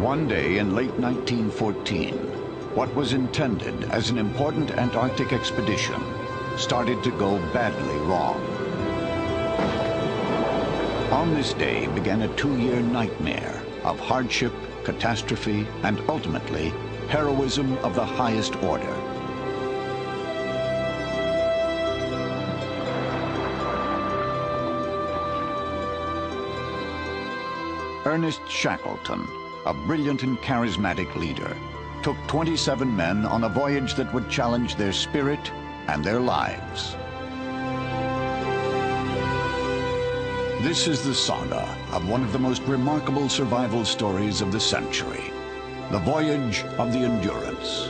One day in late 1914, what was intended as an important Antarctic expedition started to go badly wrong. On this day began a 2-year nightmare of hardship, catastrophe, and ultimately, heroism of the highest order. Ernest Shackleton, a brilliant and charismatic leader, took 27 men on a voyage that would challenge their spirit and their lives. This is the saga of one of the most remarkable survival stories of the century, the voyage of the Endurance.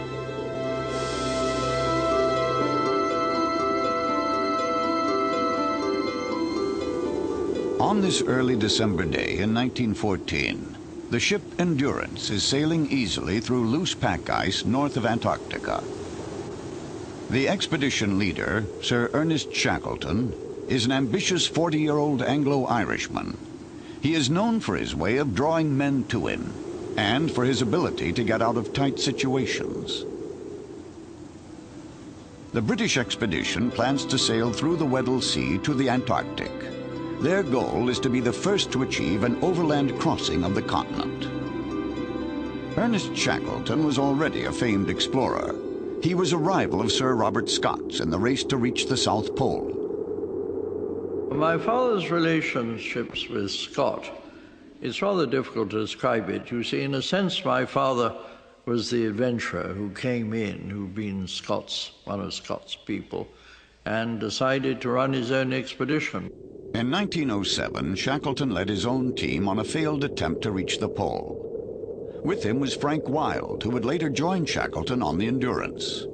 On this early December day in 1914, the ship Endurance is sailing easily through loose pack ice north of Antarctica. The expedition leader, Sir Ernest Shackleton, is an ambitious 40-year-old Anglo-Irishman. He is known for his way of drawing men to him and for his ability to get out of tight situations. The British expedition plans to sail through the Weddell Sea to the Antarctic. Their goal is to be the first to achieve an overland crossing of the continent. Ernest Shackleton was already a famed explorer. He was a rival of Sir Robert Scott's in the race to reach the South Pole. My father's relationships with Scott, it's rather difficult to describe it. You see, in a sense, my father was the adventurer who came in, who'd been one of Scott's people, and decided to run his own expedition. In 1907, Shackleton led his own team on a failed attempt to reach the pole. With him was Frank Wild, who would later join Shackleton on the Endurance.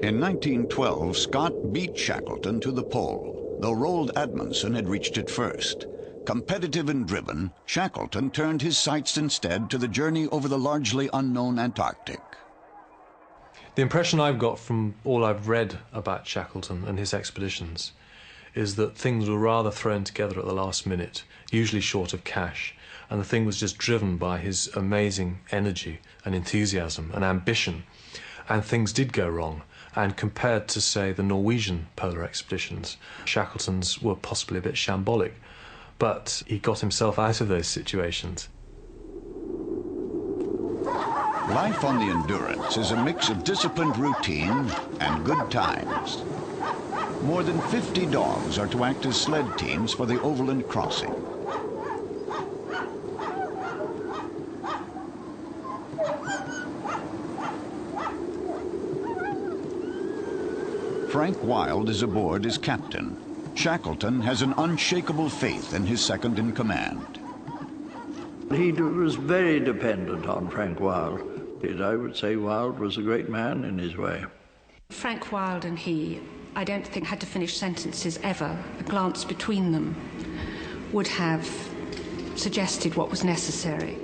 In 1912, Scott beat Shackleton to the pole, though Roald Amundsen had reached it first. Competitive and driven, Shackleton turned his sights instead to the journey over the largely unknown Antarctic. The impression I've got from all I've read about Shackleton and his expeditions is that things were rather thrown together at the last minute, usually short of cash, and the thing was just driven by his amazing energy and enthusiasm and ambition, and things did go wrong. And compared to, say, the Norwegian polar expeditions, Shackleton's were possibly a bit shambolic, but he got himself out of those situations. Life on the Endurance is a mix of disciplined routine and good times. More than 50 dogs are to act as sled teams for the overland crossing. Frank Wild is aboard as captain. Shackleton has an unshakable faith in his second-in-command. He was very dependent on Frank Wild. I would say Wild was a great man in his way. Frank Wild and he, I don't think, had to finish sentences ever. A glance between them would have suggested what was necessary.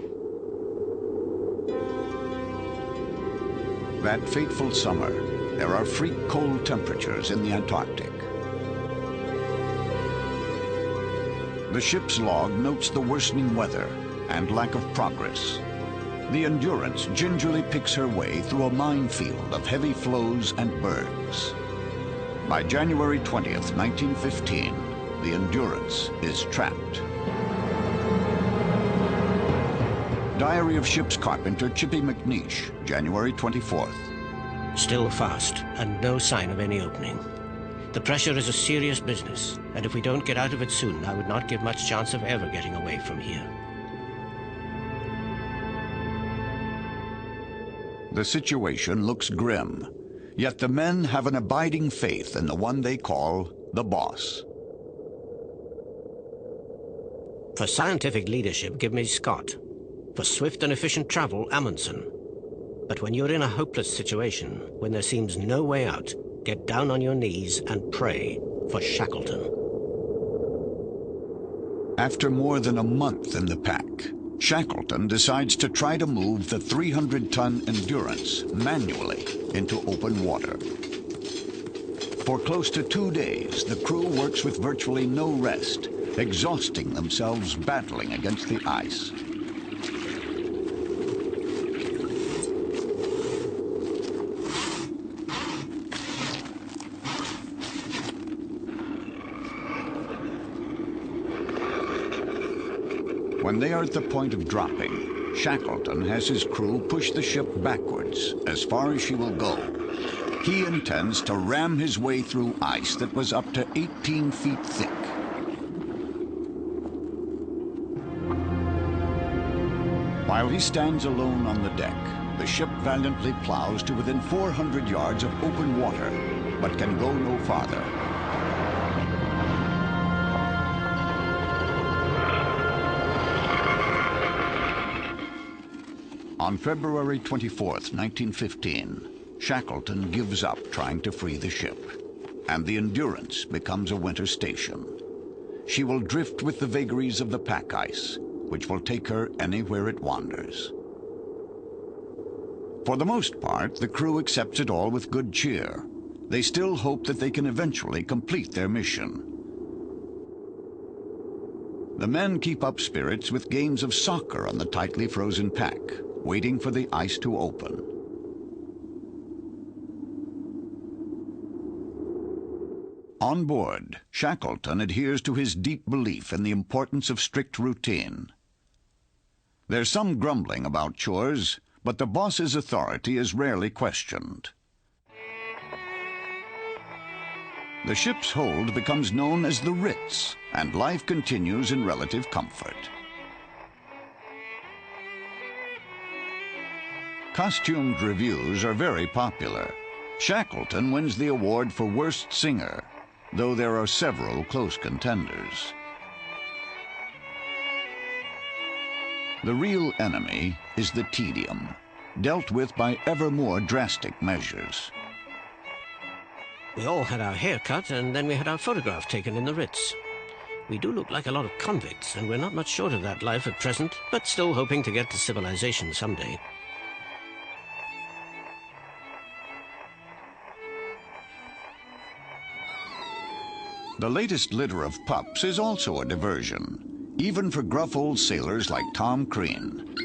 That fateful summer, there are freak cold temperatures in the Antarctic. The ship's log notes the worsening weather and lack of progress. The Endurance gingerly picks her way through a minefield of heavy floes and bergs. By January 20th, 1915, the Endurance is trapped. Diary of Ship's Carpenter Chippy McNeish, January 24th. Still fast, and no sign of any opening. The pressure is a serious business, and if we don't get out of it soon, I would not give much chance of ever getting away from here. The situation looks grim, yet the men have an abiding faith in the one they call the boss. For scientific leadership, give me Scott. For swift and efficient travel, Amundsen. But when you're in a hopeless situation, when there seems no way out, get down on your knees and pray for Shackleton. After more than a month in the pack, Shackleton decides to try to move the 300-ton Endurance manually into open water. For close to 2 days, the crew works with virtually no rest, exhausting themselves battling against the ice. When they are at the point of dropping, Shackleton has his crew push the ship backwards as far as she will go. He intends to ram his way through ice that was up to 18 feet thick. While he stands alone on the deck, the ship valiantly plows to within 400 yards of open water, but can go no farther. On February 24th, 1915, Shackleton gives up trying to free the ship, and the Endurance becomes a winter station. She will drift with the vagaries of the pack ice, which will take her anywhere it wanders. For the most part, the crew accepts it all with good cheer. They still hope that they can eventually complete their mission. The men keep up spirits with games of soccer on the tightly frozen pack, waiting for the ice to open. On board, Shackleton adheres to his deep belief in the importance of strict routine. There's some grumbling about chores, but the boss's authority is rarely questioned. The ship's hold becomes known as the Ritz, and life continues in relative comfort. Costumed reviews are very popular. Shackleton wins the award for Worst Singer, though there are several close contenders. The real enemy is the tedium, dealt with by ever more drastic measures. We all had our hair cut, and then we had our photograph taken in the Ritz. We do look like a lot of convicts, and we're not much short of that life at present, but still hoping to get to civilization someday. The latest litter of pups is also a diversion, even for gruff old sailors like Tom Crean.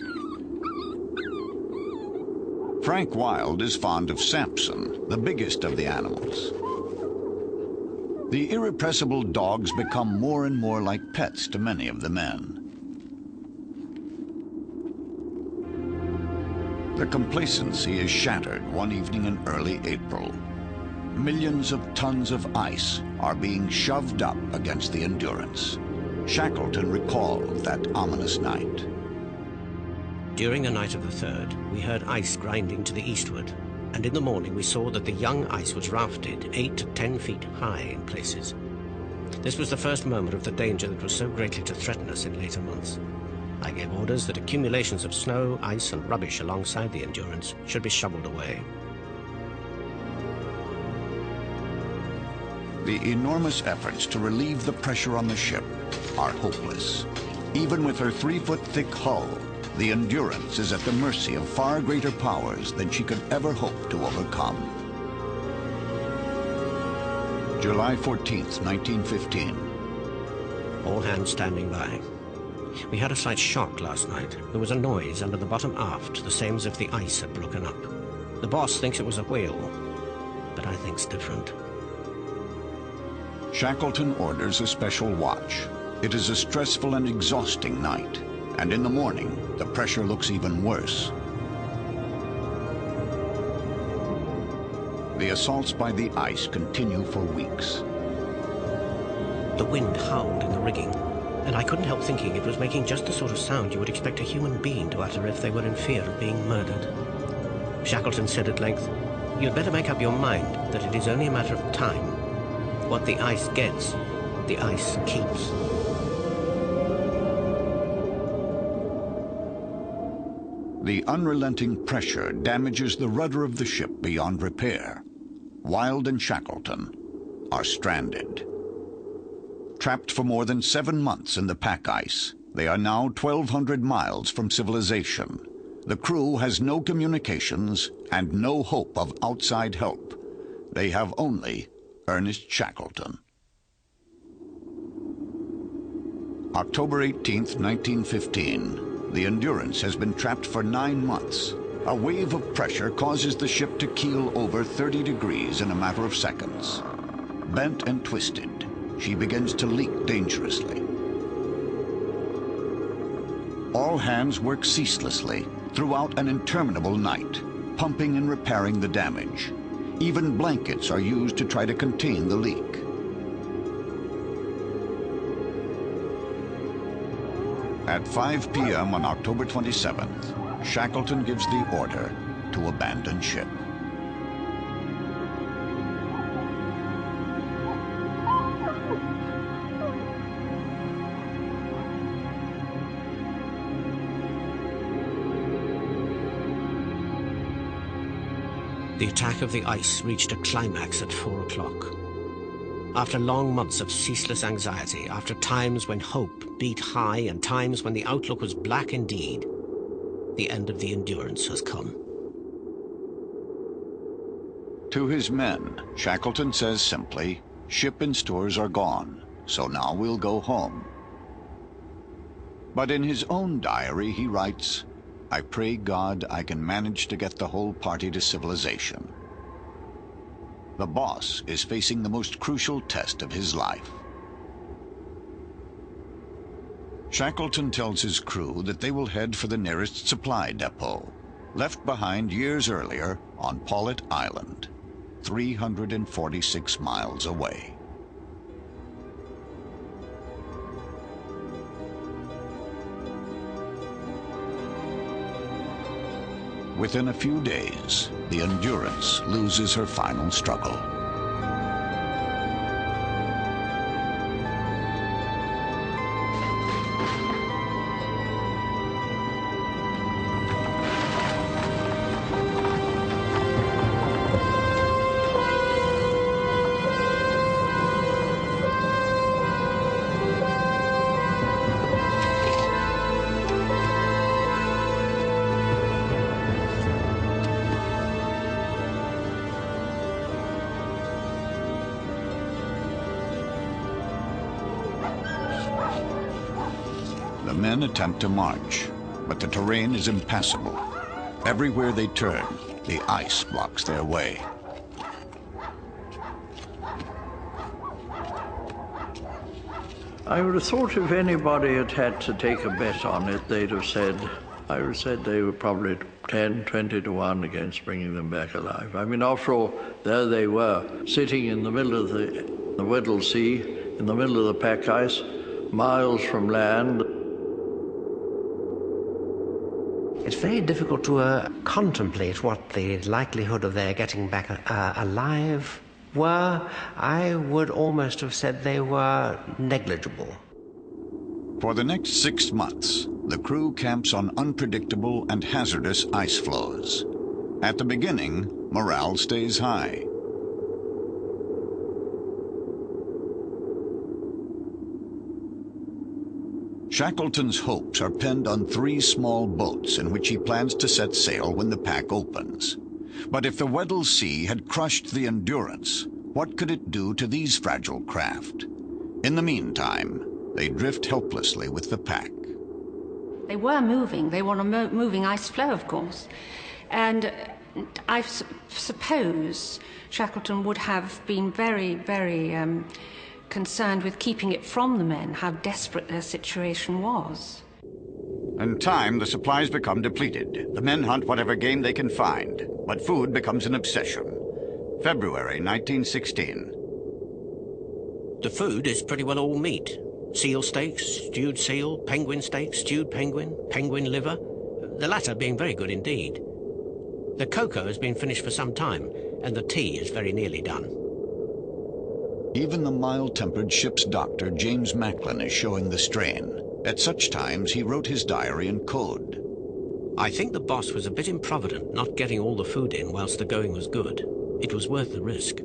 Frank Wilde is fond of Samson, the biggest of the animals. The irrepressible dogs become more and more like pets to many of the men. The complacency is shattered one evening in early April. Millions of tons of ice are being shoved up against the Endurance. Shackleton recalled that ominous night. During the night of the 3rd, we heard ice grinding to the eastward, and in the morning we saw that the young ice was rafted 8 to 10 feet high in places. This was the first moment of the danger that was so greatly to threaten us in later months. I gave orders that accumulations of snow, ice, and rubbish alongside the Endurance should be shoveled away. The enormous efforts to relieve the pressure on the ship are hopeless. Even with her 3-foot-thick hull, the Endurance is at the mercy of far greater powers than she could ever hope to overcome. July 14th, 1915. All hands standing by. We had a slight shock last night. There was a noise under the bottom aft, the same as if the ice had broken up. The boss thinks it was a whale, but I think's different. Shackleton orders a special watch. It is a stressful and exhausting night, and in the morning, the pressure looks even worse. The assaults by the ice continue for weeks. The wind howled in the rigging, and I couldn't help thinking it was making just the sort of sound you would expect a human being to utter if they were in fear of being murdered. Shackleton said at length, "You'd better make up your mind that it is only a matter of time. What the ice gets, the ice keeps." The unrelenting pressure damages the rudder of the ship beyond repair. Wilde and Shackleton are stranded. Trapped for more than 7 months in the pack ice, they are now 1,200 miles from civilization. The crew has no communications and no hope of outside help. They have only Ernest Shackleton. October 18th, 1915. The Endurance has been trapped for 9 months. A wave of pressure causes the ship to keel over 30 degrees in a matter of seconds. Bent and twisted, she begins to leak dangerously. All hands work ceaselessly throughout an interminable night, pumping and repairing the damage. Even blankets are used to try to contain the leak. At 5 p.m. on October 27th, Shackleton gives the order to abandon ship. The attack of the ice reached a climax at 4 o'clock. After long months of ceaseless anxiety, after times when hope beat high and times when the outlook was black indeed, the end of the Endurance has come. To his men, Shackleton says simply, "Ship and stores are gone, so now we'll go home." But in his own diary he writes, "I pray God I can manage to get the whole party to civilization." The boss is facing the most crucial test of his life. Shackleton tells his crew that they will head for the nearest supply depot, left behind years earlier on Paulet Island, 346 miles away. Within a few days, the Endurance loses her final struggle. The men attempt to march, but the terrain is impassable. Everywhere they turn, the ice blocks their way. I would have thought if anybody had had to take a bet on it, they'd have said, I would have said they were probably 10, 20 to 1 against bringing them back alive. I mean, after all, there they were, sitting in the middle of the Weddell Sea, in the middle of the pack ice, miles from land. It's very difficult to contemplate what the likelihood of their getting back alive were. I would almost have said they were negligible. For the next 6 months, the crew camps on unpredictable and hazardous ice floes. At the beginning, morale stays high. Shackleton's hopes are pinned on 3 small boats in which he plans to set sail when the pack opens. But if the Weddell Sea had crushed the Endurance, what could it do to these fragile craft? In the meantime, they drift helplessly with the pack. They were moving. They were on a moving ice floe, of course. And I suppose Shackleton would have been very, very concerned with keeping it from the men, how desperate their situation was. In time, the supplies become depleted. The men hunt whatever game they can find, but food becomes an obsession. February 1916. The food is pretty well all meat. Seal steaks, stewed seal, penguin steak, stewed penguin, penguin liver, the latter being very good indeed. The cocoa has been finished for some time, and the tea is very nearly done. Even the mild-tempered ship's doctor, James Macklin, is showing the strain. At such times, he wrote his diary in code. I think the boss was a bit improvident not getting all the food in whilst the going was good. It was worth the risk.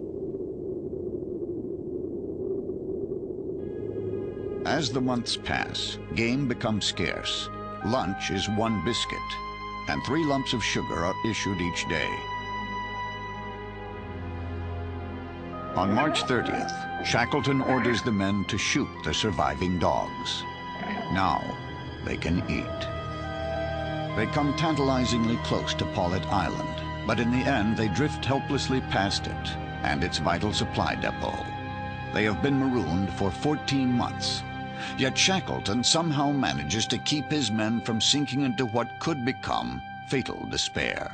As the months pass, game becomes scarce. Lunch is 1 biscuit, and 3 lumps of sugar are issued each day. On March 30th, Shackleton orders the men to shoot the surviving dogs. Now they can eat. They come tantalizingly close to Paulet Island, but in the end they drift helplessly past it and its vital supply depot. They have been marooned for 14 months. Yet Shackleton somehow manages to keep his men from sinking into what could become fatal despair.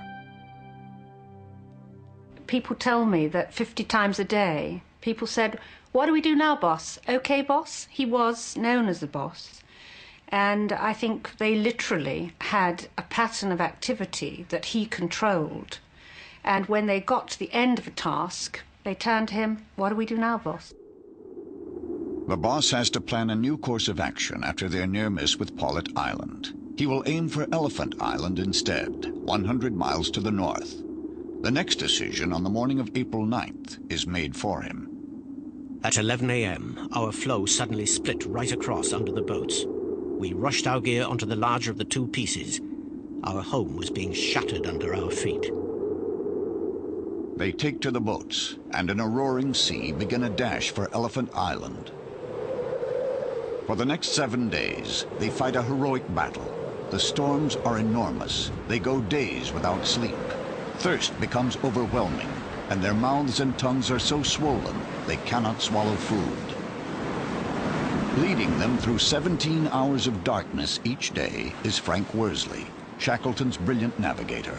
People tell me that 50 times a day, people said, "What do we do now, boss? Okay, boss?" He was known as the boss. And I think they literally had a pattern of activity that he controlled. And when they got to the end of a task, they turned to him, "What do we do now, boss?" The boss has to plan a new course of action after their near miss with Paulet Island. He will aim for Elephant Island instead, 100 miles to the north. The next decision on the morning of April 9th is made for him. At 11 a.m., our floe suddenly split right across under the boats. We rushed our gear onto the larger of the two pieces. Our home was being shattered under our feet. They take to the boats and in a roaring sea begin a dash for Elephant Island. For the next 7 days, they fight a heroic battle. The storms are enormous. They go days without sleep. Thirst becomes overwhelming, and their mouths and tongues are so swollen they cannot swallow food. Leading them through 17 hours of darkness each day is Frank Worsley, Shackleton's brilliant navigator.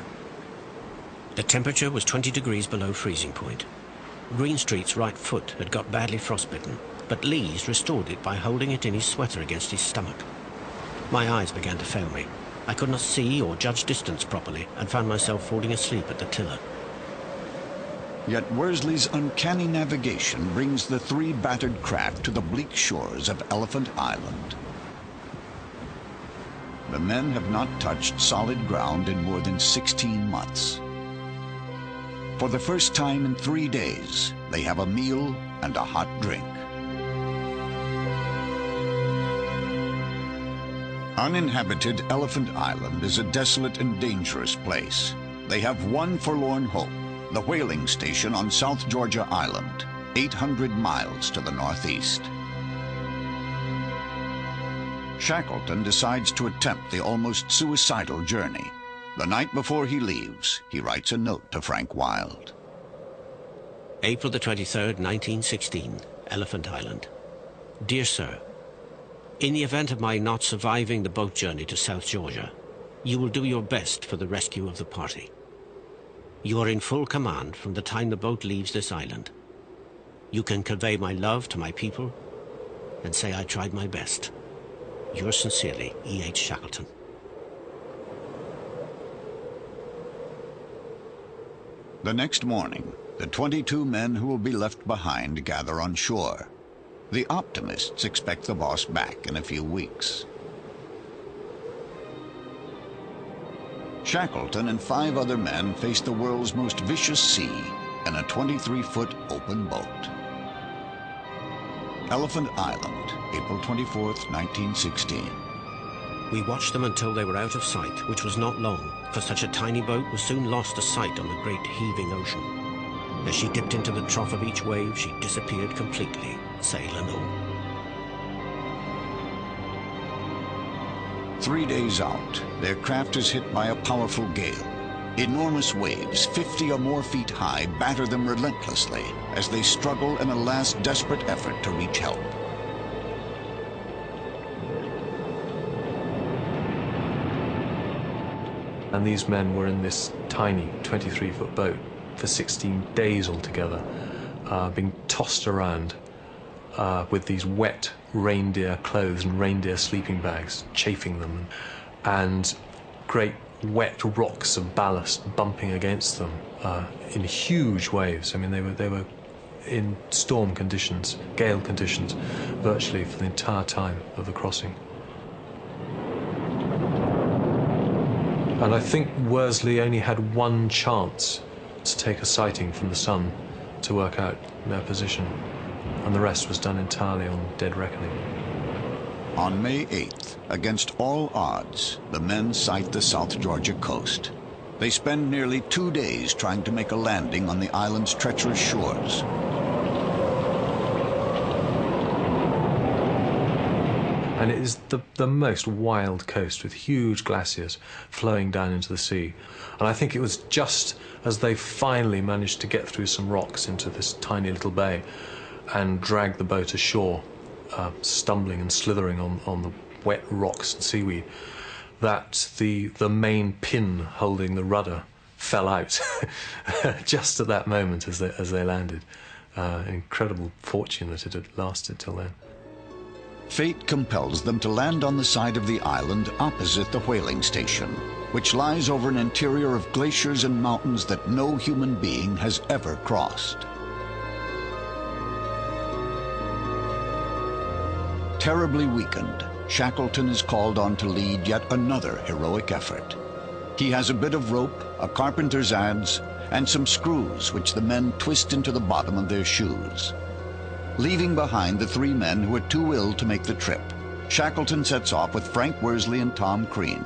The temperature was 20 degrees below freezing point. Greenstreet's right foot had got badly frostbitten, but Lees restored it by holding it in his sweater against his stomach. My eyes began to fail me. I could not see or judge distance properly and found myself falling asleep at the tiller. Yet Worsley's uncanny navigation brings the three battered craft to the bleak shores of Elephant Island. The men have not touched solid ground in more than 16 months. For the first time in 3 days, they have a meal and a hot drink. Uninhabited Elephant Island is a desolate and dangerous place. They have one forlorn hope, the whaling station on South Georgia Island, 800 miles to the northeast. Shackleton decides to attempt the almost suicidal journey. The night before he leaves, he writes a note to Frank Wild. April the 23rd, 1916, Elephant Island. Dear Sir, in the event of my not surviving the boat journey to South Georgia, you will do your best for the rescue of the party. You are in full command from the time the boat leaves this island. You can convey my love to my people and say I tried my best. Yours sincerely, E.H. Shackleton. The next morning, the 22 men who will be left behind gather on shore. The optimists expect the boss back in a few weeks. Shackleton and 5 other men face the world's most vicious sea in a 23-foot open boat. Elephant Island, April 24th, 1916. We watched them until they were out of sight, which was not long, for such a tiny boat was soon lost to sight on the great heaving ocean. As she dipped into the trough of each wave, she disappeared completely, sail and all. 3 days out, their craft is hit by a powerful gale. Enormous waves, 50 or more feet high, batter them relentlessly as they struggle in a last desperate effort to reach help. And these men were in this tiny 23-foot boat for 16 days altogether, being tossed around with these wet reindeer clothes and reindeer sleeping bags chafing them, and great wet rocks of ballast bumping against them in huge waves. I mean, they were in storm conditions, gale conditions, virtually for the entire time of the crossing. And I think Worsley only had one chance to take a sighting from the sun to work out their position, and the rest was done entirely on dead reckoning. On May 8th, against all odds, the men sight the South Georgia coast. They spend nearly 2 days trying to make a landing on the island's treacherous shores. And it is the most wild coast with huge glaciers flowing down into the sea. And I think it was just as they finally managed to get through some rocks into this tiny little bay and drag the boat ashore stumbling and slithering on the wet rocks and seaweed, that the main pin holding the rudder fell out just at that moment as they landed. An incredible fortune that it had lasted till then. Fate compels them to land on the side of the island opposite the whaling station, which lies over an interior of glaciers and mountains that no human being has ever crossed. Terribly weakened, Shackleton is called on to lead yet another heroic effort. He has a bit of rope, a carpenter's adze, and some screws which the men twist into the bottom of their shoes. Leaving behind the 3 men who are too ill to make the trip, Shackleton sets off with Frank Worsley and Tom Crean.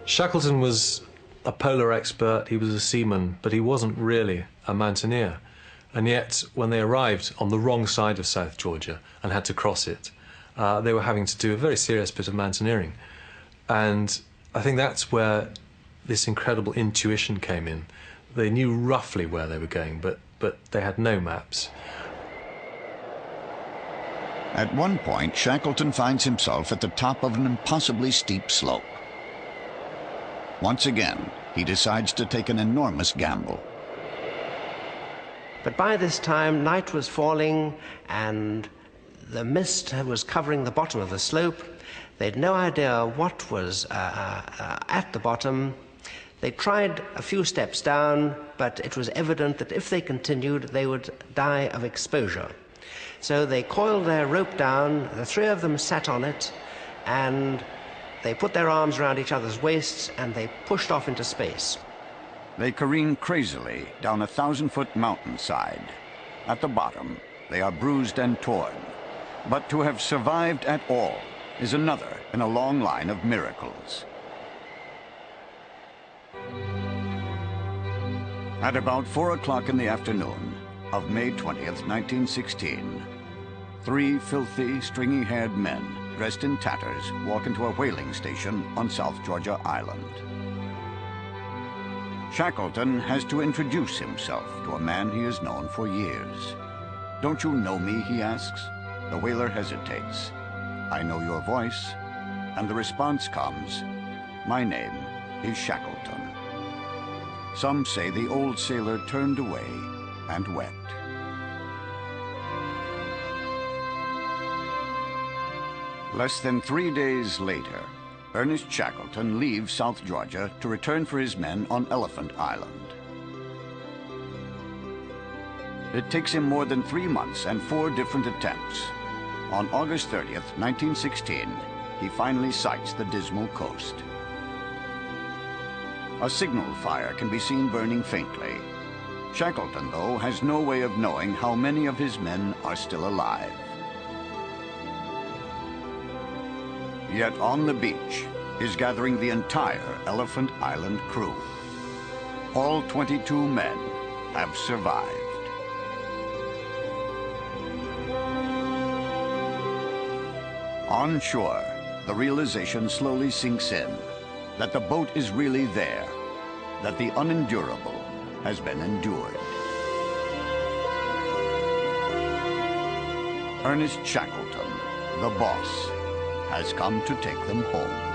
Shackleton was a polar expert, he was a seaman, but he wasn't really a mountaineer. And yet, when they arrived on the wrong side of South Georgia and had to cross it, they were having to do a very serious bit of mountaineering. And I think that's where this incredible intuition came in. They knew roughly where they were going, but they had no maps. At one point, Shackleton finds himself at the top of an impossibly steep slope. Once again, he decides to take an enormous gamble. But by this time, night was falling and the mist was covering the bottom of the slope. They'd no idea what was at the bottom. They tried a few steps down, but it was evident that if they continued, they would die of exposure. So they coiled their rope down, the 3 of them sat on it, and they put their arms around each other's waists, and they pushed off into space. They careen crazily down a 1,000-foot mountainside. At the bottom, they are bruised and torn. But to have survived at all is another in a long line of miracles. At about 4 o'clock in the afternoon of May 20th, 1916, 3 filthy, stringy-haired men dressed in tatters walk into a whaling station on South Georgia Island. Shackleton has to introduce himself to a man he has known for years. "Don't you know me?" he asks. The whaler hesitates. "I know your voice." And the response comes, "My name is Shackleton." Some say the old sailor turned away and wept. Less than 3 days later, Ernest Shackleton leaves South Georgia to return for his men on Elephant Island. It takes him more than 3 months and 4 different attempts. On August 30th, 1916, he finally sights the dismal coast. A signal fire can be seen burning faintly. Shackleton, though, has no way of knowing how many of his men are still alive. Yet on the beach is gathering the entire Elephant Island crew. All 22 men have survived. On shore, the realization slowly sinks in that the boat is really there, that the unendurable has been endured. Ernest Shackleton, the boss, has come to take them home.